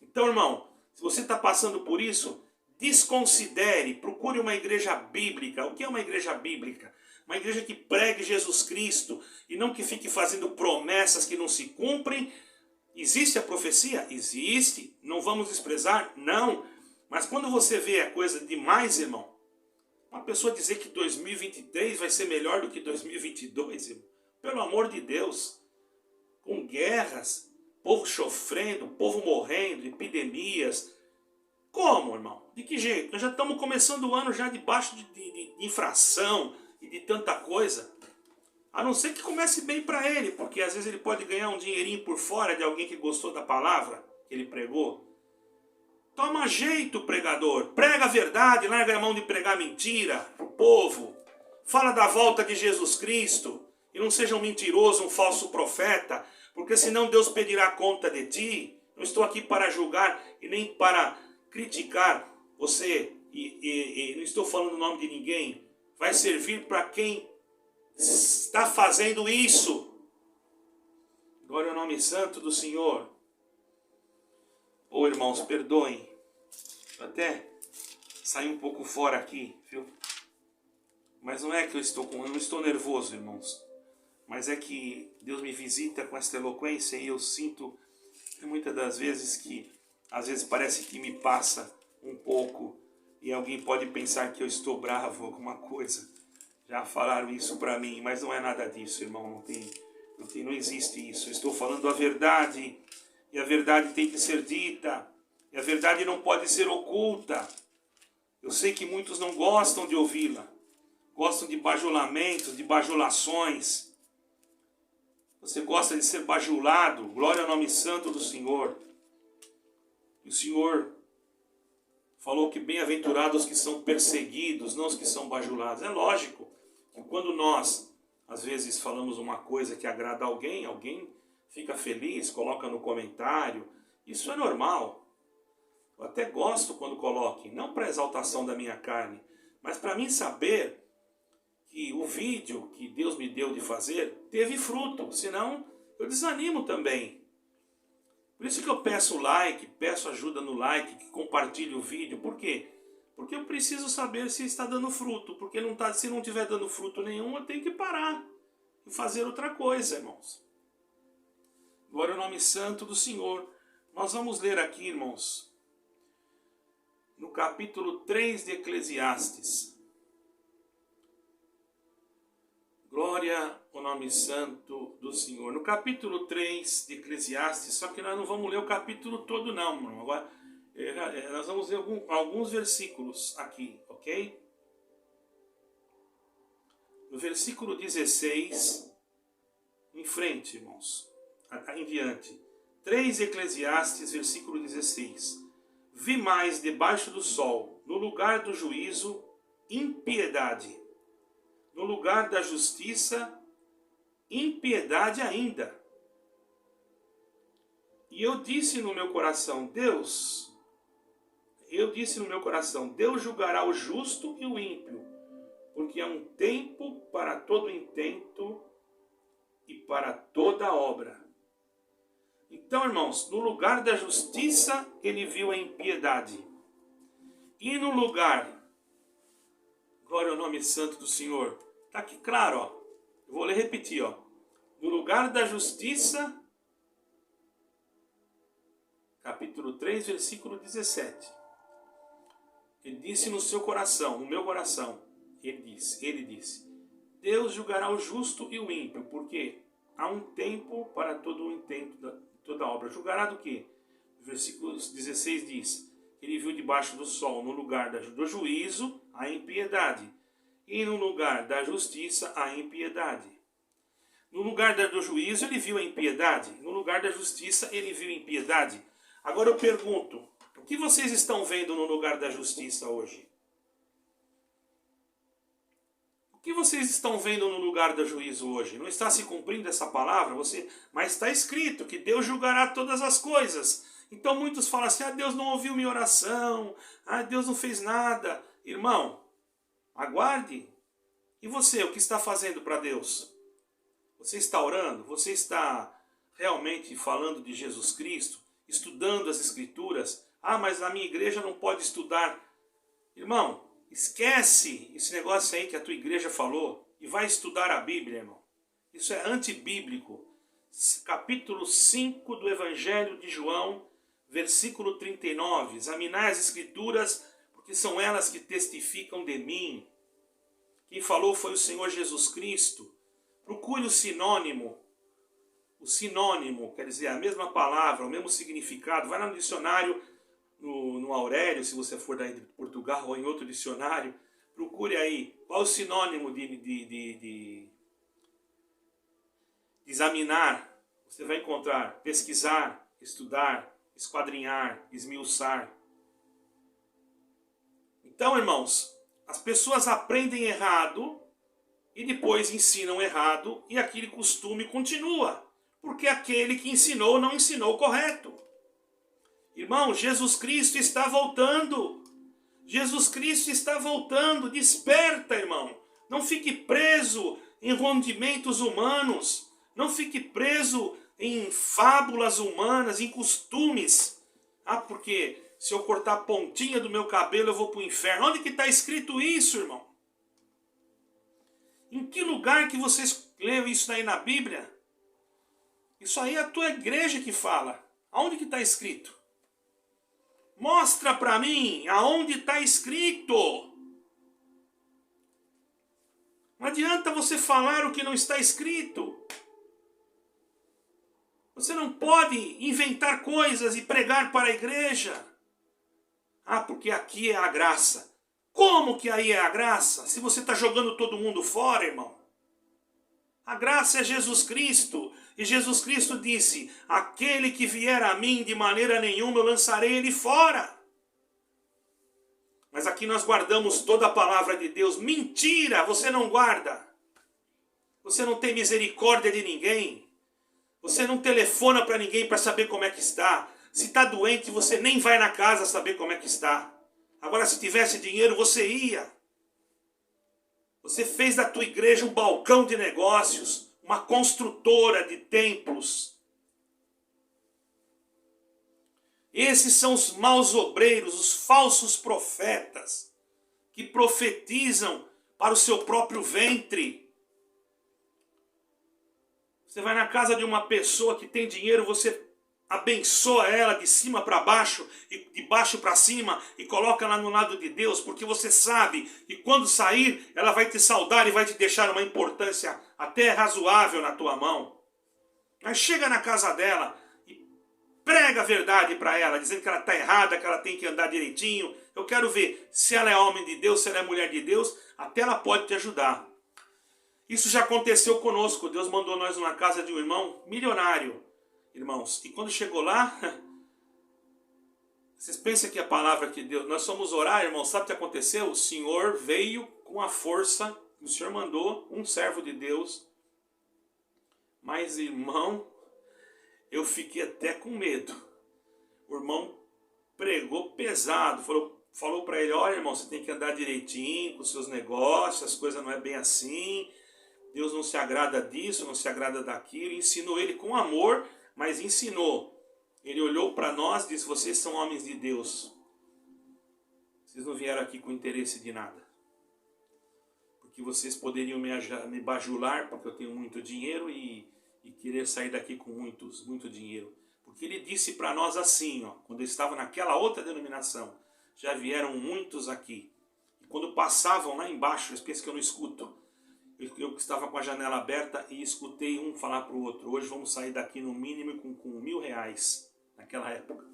Então, irmão, se você está passando por isso, desconsidere, procure uma igreja bíblica. O que é uma igreja bíblica? Uma igreja que pregue Jesus Cristo, e não que fique fazendo promessas que não se cumprem. Existe a profecia? Existe. Não vamos desprezar? Não. Mas quando você vê a coisa demais, irmão, uma pessoa dizer que 2023 vai ser melhor do que 2022, irmão, pelo amor de Deus, com guerras, povo sofrendo, povo morrendo, epidemias. Como, irmão? De que jeito? Nós já estamos começando o ano já debaixo de infração e de tanta coisa. A não ser que comece bem para ele, porque às vezes ele pode ganhar um dinheirinho por fora de alguém que gostou da palavra que ele pregou. Toma jeito, pregador. Prega a verdade, larga a mão de pregar mentira pro povo. Fala da volta de Jesus Cristo. E não seja um mentiroso, um falso profeta, porque senão Deus pedirá conta de ti. Não estou aqui para julgar e nem para criticar você. E não estou falando o nome de ninguém. Vai servir para quem está fazendo isso. Glória ao nome santo do Senhor. Irmãos, perdoem. Eu até saí um pouco fora aqui, viu? Mas não é que eu não estou nervoso, irmãos. Mas é que Deus me visita com esta eloquência e eu sinto muitas das vezes que, às vezes parece que me passa um pouco e alguém pode pensar que eu estou bravo, alguma coisa. Já falaram isso para mim, mas não é nada disso, irmão. Não existe isso. Eu estou falando a verdade e a verdade tem que ser dita e a verdade não pode ser oculta. Eu sei que muitos não gostam de ouvi-la, gostam de bajulamentos, de bajulações. Você gosta de ser bajulado, glória ao nome santo do Senhor. E o Senhor falou que bem-aventurados os que são perseguidos, não os que são bajulados. É lógico que quando nós, às vezes, falamos uma coisa que agrada alguém, alguém fica feliz, coloca no comentário. Isso é normal. Eu até gosto quando coloquem, não para exaltação da minha carne, mas para mim saber que o vídeo que Deus me deu de fazer teve fruto, senão eu desanimo também. Por isso que eu peço like, peço ajuda no like, que compartilhe o vídeo. Por quê? Porque eu preciso saber se está dando fruto. Porque se não estiver dando fruto nenhum, eu tenho que parar e fazer outra coisa, irmãos. Glória ao nome santo do Senhor. Nós vamos ler aqui, irmãos, no capítulo 3 de Eclesiastes. Glória ao nome santo do Senhor. No capítulo 3 de Eclesiastes, só que nós não vamos ler o capítulo todo não, irmão. Agora, nós vamos ler alguns versículos aqui, ok? No versículo 16, em frente, irmãos, em diante. 3 Eclesiastes, versículo 16. Vi mais debaixo do sol, no lugar do juízo, impiedade. No lugar da justiça, impiedade ainda. E eu disse no meu coração, Deus julgará o justo e o ímpio, porque é um tempo para todo intento e para toda obra. Então, irmãos, no lugar da justiça, ele viu a impiedade. E no lugar, glória ao nome santo do Senhor, está aqui claro, ó. Eu vou ler repetir, ó. No lugar da justiça, capítulo 3, versículo 17. Ele disse no seu coração, no meu coração, ele disse, Deus julgará o justo e o ímpio, porque há um tempo para todo o intento, toda obra. Julgará do quê? Versículo 16 diz, ele viu debaixo do sol, no lugar do juízo, a impiedade, e no lugar da justiça, a impiedade. No lugar do juízo, ele viu a impiedade, no lugar da justiça, ele viu a impiedade. Agora eu pergunto, o que vocês estão vendo no lugar da justiça hoje? O que vocês estão vendo no lugar do juízo hoje? Não está se cumprindo essa palavra? Mas está escrito que Deus julgará todas as coisas. Então muitos falam assim, Deus não ouviu minha oração, Deus não fez nada. Irmão, aguarde. E você, o que está fazendo para Deus? Você está orando? Você está realmente falando de Jesus Cristo? Estudando as Escrituras? Mas a minha igreja não pode estudar. Irmão, esquece esse negócio aí que a tua igreja falou e vai estudar a Bíblia, irmão. Isso é antibíblico. Capítulo 5 do Evangelho de João, versículo 39. Examinai as Escrituras, porque são elas que testificam de mim. Quem falou foi o Senhor Jesus Cristo. Procure o sinônimo. O sinônimo, quer dizer, a mesma palavra, o mesmo significado. Vai lá no dicionário, no Aurélio, se você for daí de Portugal, ou em outro dicionário. Procure aí qual o sinônimo de examinar. Você vai encontrar pesquisar, estudar, esquadrinhar, esmiuçar. Então, irmãos, as pessoas aprendem errado e depois ensinam errado e aquele costume continua, porque aquele que ensinou não ensinou correto. Irmão, Jesus Cristo está voltando. Jesus Cristo está voltando. Desperta, irmão. Não fique preso em rendimentos humanos. Não fique preso em fábulas humanas, em costumes. Porque se eu cortar a pontinha do meu cabelo eu vou para o inferno. Onde que está escrito isso, irmão? Em que lugar que você leu isso aí na Bíblia? Isso aí é a tua igreja que fala. Aonde que está escrito? Mostra para mim aonde está escrito. Não adianta você falar o que não está escrito. Você não pode inventar coisas e pregar para a igreja. Porque aqui é a graça. Como que aí é a graça? Se você está jogando todo mundo fora, irmão. A graça é Jesus Cristo. E Jesus Cristo disse, aquele que vier a mim de maneira nenhuma eu lançarei ele fora. Mas aqui nós guardamos toda a palavra de Deus. Mentira, você não guarda. Você não tem misericórdia de ninguém. Você não telefona para ninguém para saber como é que está. Se está doente, você nem vai na casa saber como é que está. Agora, se tivesse dinheiro, você ia. Você fez da tua igreja um balcão de negócios, uma construtora de templos. Esses são os maus obreiros, os falsos profetas, que profetizam para o seu próprio ventre. Você vai na casa de uma pessoa que tem dinheiro, você abençoa ela de cima para baixo e de baixo para cima e coloca ela no lado de Deus, porque você sabe que quando sair ela vai te saudar e vai te deixar uma importância até razoável na tua mão. Mas chega na casa dela e prega a verdade para ela, dizendo que ela está errada, que ela tem que andar direitinho. Eu quero ver se ela é homem de Deus, se ela é mulher de Deus, até ela pode te ajudar. Isso já aconteceu conosco. Deus mandou nós numa casa de um irmão milionário, irmãos. E quando chegou lá, vocês pensam que a palavra que Deus... Nós fomos orar, irmãos, sabe o que aconteceu? O Senhor veio com a força, o Senhor mandou um servo de Deus. Mas, irmão, eu fiquei até com medo. O irmão pregou pesado, falou para ele, olha, irmão, você tem que andar direitinho com os seus negócios, as coisas não é bem assim, Deus não se agrada disso, não se agrada daquilo. Ensinou ele com amor, mas ensinou. Ele olhou para nós e disse, vocês são homens de Deus. Vocês não vieram aqui com interesse de nada. Porque vocês poderiam me bajular, porque eu tenho muito dinheiro e querer sair daqui com muito dinheiro. Porque ele disse para nós assim, ó, quando ele estava naquela outra denominação, já vieram muitos aqui. E quando passavam lá embaixo, eles pensam que eu não escuto. Eu estava com a janela aberta e escutei um falar para o outro, hoje vamos sair daqui no mínimo com R$1.000, naquela época.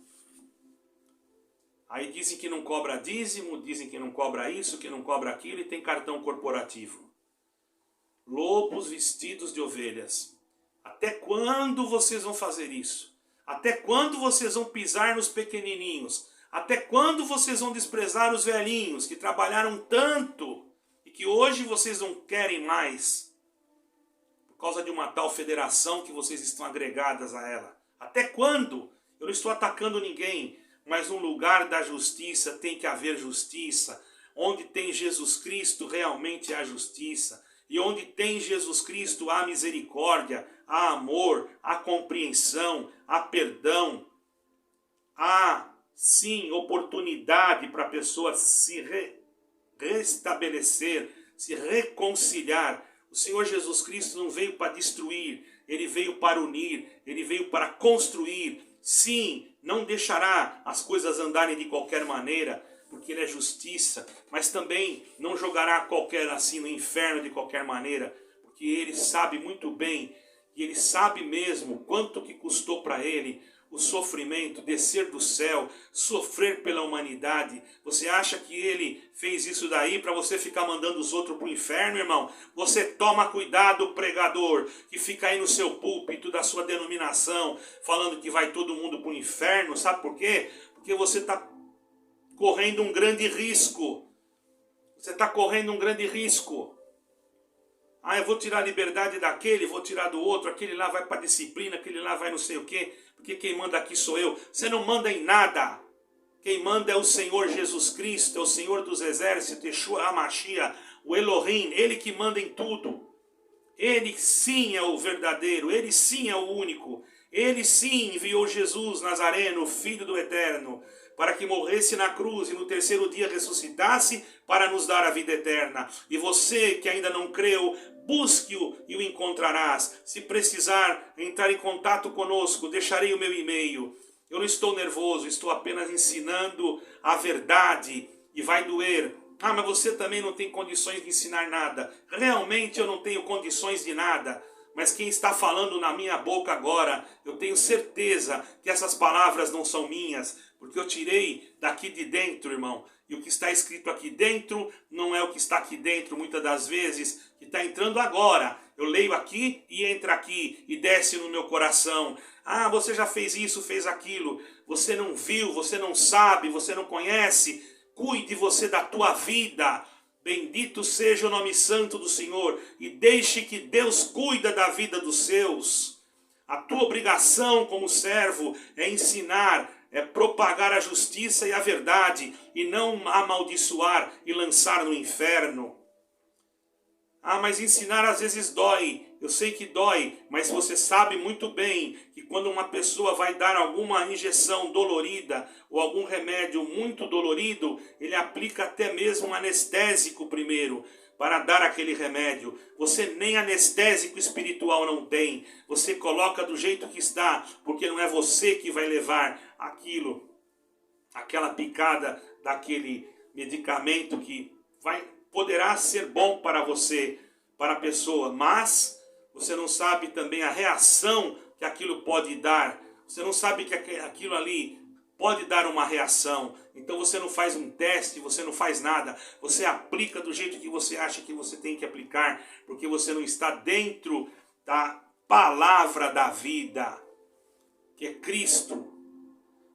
Aí dizem que não cobra dízimo, dizem que não cobra isso, que não cobra aquilo e tem cartão corporativo. Lobos vestidos de ovelhas. Até quando vocês vão fazer isso? Até quando vocês vão pisar nos pequenininhos? Até quando vocês vão desprezar os velhinhos que trabalharam tanto e que hoje vocês não querem mais? Por causa de uma tal federação que vocês estão agregadas a ela. Até quando? Eu não estou atacando ninguém, mas no lugar da justiça tem que haver justiça. Onde tem Jesus Cristo realmente há justiça. E onde tem Jesus Cristo há misericórdia, há amor, há compreensão, há perdão. Há, sim, oportunidade para a pessoa se restabelecer, se reconciliar. O Senhor Jesus Cristo não veio para destruir, Ele veio para unir, Ele veio para construir. Sim, não deixará as coisas andarem de qualquer maneira, porque Ele é justiça, mas também não jogará qualquer assim no inferno de qualquer maneira, porque Ele sabe muito bem, e Ele sabe mesmo quanto que custou para Ele o sofrimento, descer do céu, sofrer pela humanidade. Você acha que Ele fez isso daí para você ficar mandando os outros para o inferno, irmão? Você toma cuidado, pregador, que fica aí no seu púlpito da sua denominação, falando que vai todo mundo para o inferno. Sabe por quê? Porque você está correndo um grande risco. Você está correndo um grande risco. Ah, eu vou tirar a liberdade daquele, vou tirar do outro, aquele lá vai para a disciplina, aquele lá vai não sei o quê, porque quem manda aqui sou eu. Você não manda em nada. Quem manda é o Senhor Jesus Cristo, é o Senhor dos exércitos, Yeshua HaMashiach, o Elohim, Ele que manda em tudo. Ele sim é o verdadeiro, Ele sim é o único. Ele sim enviou Jesus Nazareno, Filho do Eterno, para que morresse na cruz e no terceiro dia ressuscitasse para nos dar a vida eterna. E você que ainda não creu, busque-o e o encontrarás. Se precisar entrar em contato conosco, deixarei o meu e-mail. Eu não estou nervoso, estou apenas ensinando a verdade e vai doer. Ah, mas você também não tem condições de ensinar nada. Realmente eu não tenho condições de nada. Mas quem está falando na minha boca agora, eu tenho certeza que essas palavras não são minhas, porque eu tirei daqui de dentro, irmão. E o que está escrito aqui dentro não é o que está aqui dentro, muitas das vezes, que está entrando agora. Eu leio aqui e entra aqui e desce no meu coração. Ah, você já fez isso, fez aquilo. Você não viu, você não sabe, você não conhece. Cuide você da tua vida. Bendito seja o nome santo do Senhor e deixe que Deus cuida da vida dos seus. A tua obrigação como servo é ensinar, é propagar a justiça e a verdade e não amaldiçoar e lançar no inferno. Ah, mas ensinar às vezes dói. Eu sei que dói, mas você sabe muito bem que quando uma pessoa vai dar alguma injeção dolorida ou algum remédio muito dolorido, ele aplica até mesmo um anestésico primeiro para dar aquele remédio. Você nem anestésico espiritual não tem. Você coloca do jeito que está, porque não é você que vai levar aquela picada daquele medicamento que poderá ser bom para você, para a pessoa, mas você não sabe também a reação que aquilo pode dar. Você não sabe que aquilo ali pode dar uma reação. Então você não faz um teste, você não faz nada. Você aplica do jeito que você acha que você tem que aplicar, porque você não está dentro da palavra da vida, que é Cristo.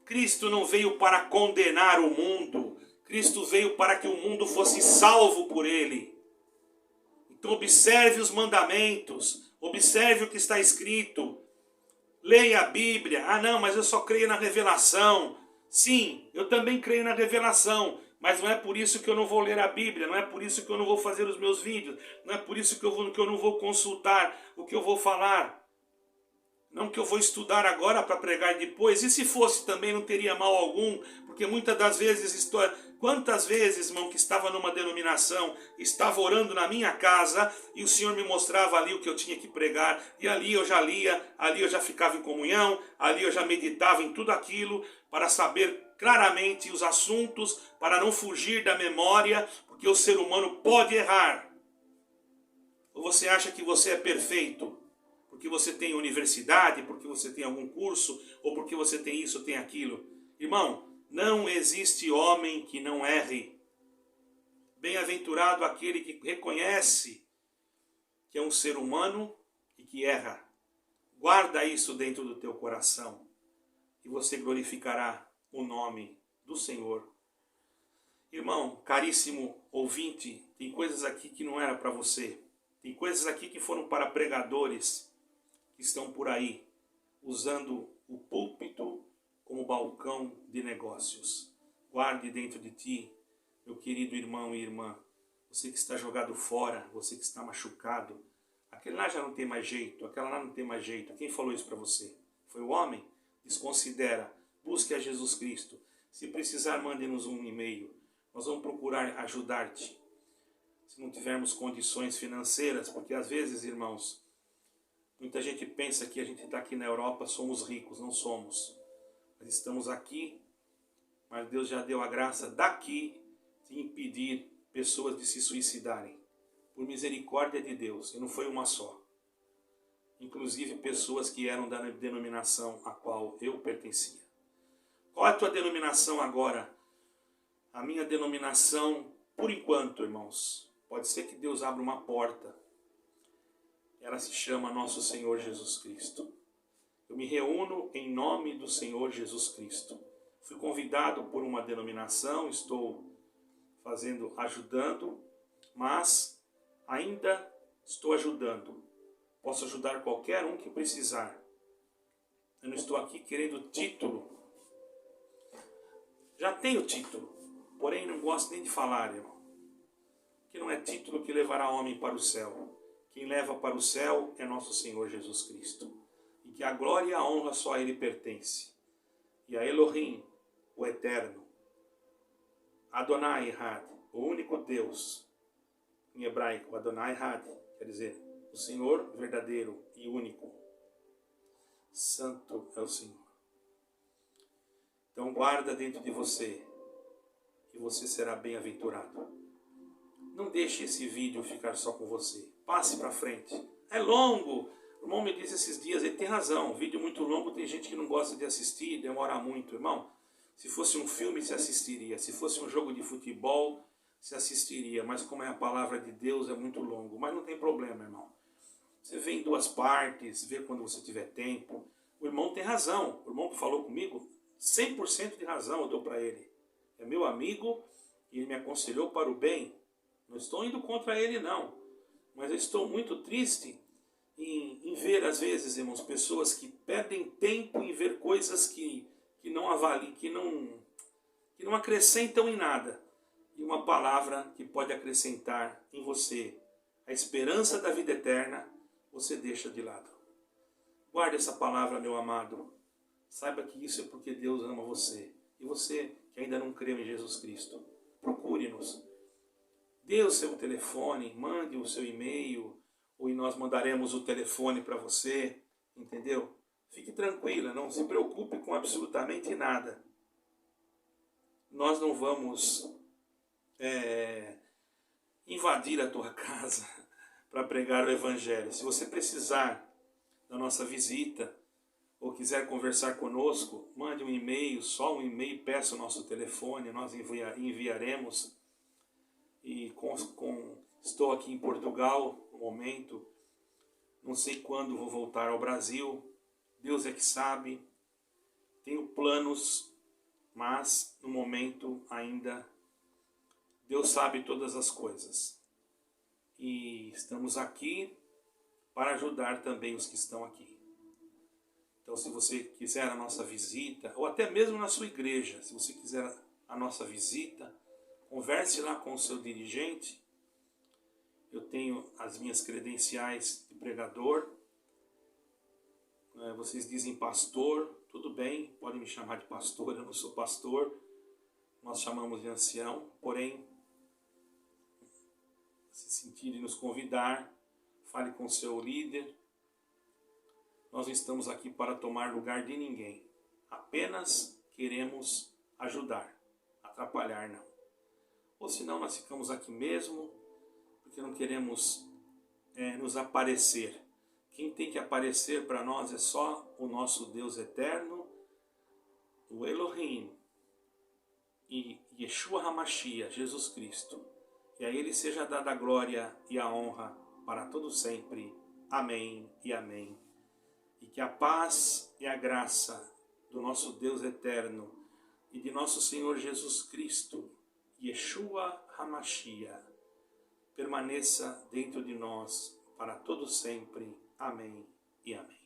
Cristo não veio para condenar o mundo. Cristo veio para que o mundo fosse salvo por ele. Então observe os mandamentos, observe o que está escrito. Leia a Bíblia. Ah não, mas eu só creio na revelação. Sim, eu também creio na revelação, mas não é por isso que eu não vou ler a Bíblia, não é por isso que eu não vou fazer os meus vídeos, não é por isso que eu não vou consultar o que eu vou falar. Não que eu vou estudar agora para pregar depois. E se fosse também não teria mal algum. Porque muitas das vezes, quantas vezes, irmão, que estava numa denominação, estava orando na minha casa e o Senhor me mostrava ali o que eu tinha que pregar. E ali eu já lia, ali eu já ficava em comunhão, ali eu já meditava em tudo aquilo para saber claramente os assuntos, para não fugir da memória, porque o ser humano pode errar. Ou você acha que você é perfeito? Porque você tem universidade, porque você tem algum curso, ou porque você tem isso, tem aquilo. Irmão, não existe homem que não erre. Bem-aventurado aquele que reconhece que é um ser humano e que erra. Guarda isso dentro do teu coração e você glorificará o nome do Senhor. Irmão, caríssimo ouvinte, tem coisas aqui que não era para você. Tem coisas aqui que foram para pregadores que estão por aí, usando o púlpito como balcão de negócios. Guarde dentro de ti, meu querido irmão e irmã, você que está jogado fora, você que está machucado, aquele lá já não tem mais jeito, aquela lá não tem mais jeito. Quem falou isso para você? Foi o homem? Desconsidera, busque a Jesus Cristo. Se precisar, mande-nos um e-mail, nós vamos procurar ajudar-te. Se não tivermos condições financeiras, porque às vezes, irmãos, muita gente pensa que a gente está aqui na Europa, somos ricos, não somos. Nós estamos aqui, mas Deus já deu a graça daqui de impedir pessoas de se suicidarem. Por misericórdia de Deus, e não foi uma só. Inclusive pessoas que eram da denominação a qual eu pertencia. Qual é a tua denominação agora? A minha denominação, por enquanto, irmãos, pode ser que Deus abra uma porta. Ela se chama Nosso Senhor Jesus Cristo. Eu me reúno em nome do Senhor Jesus Cristo. Fui convidado por uma denominação, estou ajudando, mas ainda estou ajudando. Posso ajudar qualquer um que precisar. Eu não estou aqui querendo título. Já tenho título, porém não gosto nem de falar, irmão. Que não é título que levará homem para o céu. Quem leva para o céu é nosso Senhor Jesus Cristo. E que a glória e a honra só a Ele pertence. E a Elohim, o Eterno, Adonai Had, o único Deus, em hebraico, Adonai Had, quer dizer, o Senhor verdadeiro e único. Santo é o Senhor. Então guarda dentro de você, e você será bem-aventurado. Não deixe esse vídeo ficar só com você. Passe para frente. É longo. O irmão me disse esses dias, ele tem razão. Um vídeo muito longo, tem gente que não gosta de assistir, demora muito. Irmão, se fosse um filme, se assistiria. Se fosse um jogo de futebol, se assistiria. Mas como é a palavra de Deus, é muito longo. Mas não tem problema, irmão. Você vê em duas partes, vê quando você tiver tempo. O irmão tem razão. O irmão que falou comigo, 100% de razão eu dou para ele. É meu amigo e ele me aconselhou para o bem. Não estou indo contra ele, não. Mas eu estou muito triste em ver, às vezes, irmãos, pessoas que perdem tempo em ver coisas que não avaliam, que não acrescentam em nada. E uma palavra que pode acrescentar em você, a esperança da vida eterna, você deixa de lado. Guarde essa palavra, meu amado. Saiba que isso é porque Deus ama você. E você que ainda não creu em Jesus Cristo, procure-nos. Dê o seu telefone, mande o seu e-mail, ou nós mandaremos o telefone para você, entendeu? Fique tranquila, não se preocupe com absolutamente nada. Nós não vamos invadir a tua casa para pregar o Evangelho. Se você precisar da nossa visita, ou quiser conversar conosco, mande um e-mail, só um e-mail, peça o nosso telefone, nós enviaremos. E estou aqui em Portugal no momento, não sei quando vou voltar ao Brasil, Deus é que sabe, tenho planos, mas no momento ainda Deus sabe todas as coisas. E estamos aqui para ajudar também os que estão aqui. Então, se você quiser a nossa visita, ou até mesmo na sua igreja, se você quiser a nossa visita, converse lá com o seu dirigente. Eu tenho as minhas credenciais de pregador. Vocês dizem pastor, tudo bem, podem me chamar de pastor, eu não sou pastor. Nós chamamos de ancião, porém, se sentirem nos convidar, fale com o seu líder. Nós não estamos aqui para tomar lugar de ninguém. Apenas queremos ajudar, atrapalhar não. Ou senão nós ficamos aqui mesmo, porque não queremos nos aparecer. Quem tem que aparecer para nós é só o nosso Deus eterno, o Elohim, e Yeshua HaMashiach, Jesus Cristo. E a Ele seja dada a glória e a honra para todo sempre. Amém e amém. E que a paz e a graça do nosso Deus eterno e de nosso Senhor Jesus Cristo, Yeshua HaMashiach, permaneça dentro de nós para todo sempre. Amém e amém.